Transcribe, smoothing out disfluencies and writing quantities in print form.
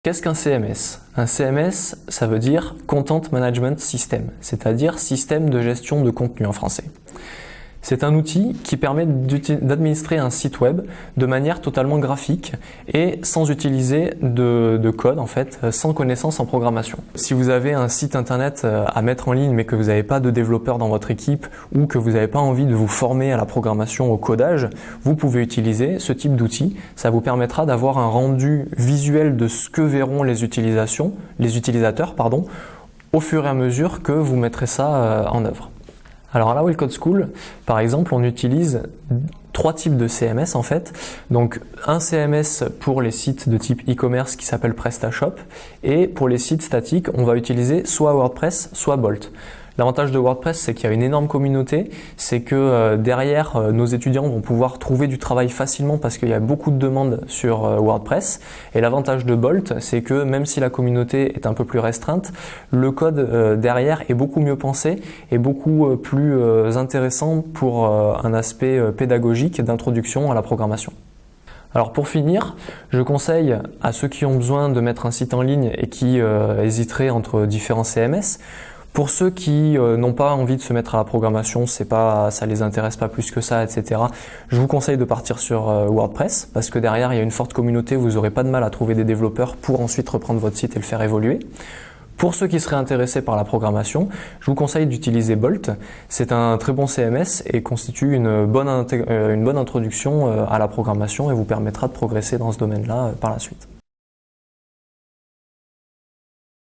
Qu'est-ce qu'un CMS? Un CMS, ça veut dire Content Management System, c'est-à-dire système de gestion de contenu en français. C'est un outil qui permet d'administrer un site web de manière totalement graphique et sans utiliser de code, en fait, sans connaissance en programmation. Si vous avez un site internet à mettre en ligne mais que vous n'avez pas de développeur dans votre équipe ou que vous n'avez pas envie de vous former à la programmation, au codage, vous pouvez utiliser ce type d'outil. Ça vous permettra d'avoir un rendu visuel de ce que verront les utilisateurs, au fur et à mesure que vous mettrez ça en œuvre. Alors à la Well Code School, par exemple, on utilise 3 types de CMS en fait. Donc un CMS pour les sites de type e-commerce qui s'appelle PrestaShop, et pour les sites statiques, on va utiliser soit WordPress, soit Bolt. L'avantage de WordPress, c'est qu'il y a une énorme communauté, c'est que derrière, nos étudiants vont pouvoir trouver du travail facilement parce qu'il y a beaucoup de demandes sur WordPress. Et l'avantage de Bolt, c'est que même si la communauté est un peu plus restreinte, le code derrière est beaucoup mieux pensé et beaucoup plus intéressant pour un aspect pédagogique d'introduction à la programmation. Alors pour finir, je conseille à ceux qui ont besoin de mettre un site en ligne et qui hésiteraient entre différents CMS, pour ceux qui n'ont pas envie de se mettre à la programmation, ça les intéresse pas plus que ça, etc. Je vous conseille de partir sur WordPress parce que derrière il y a une forte communauté, vous n'aurez pas de mal à trouver des développeurs pour ensuite reprendre votre site et le faire évoluer. Pour ceux qui seraient intéressés par la programmation, je vous conseille d'utiliser Bolt. C'est un très bon CMS et constitue une bonne introduction à la programmation et vous permettra de progresser dans ce domaine-là par la suite.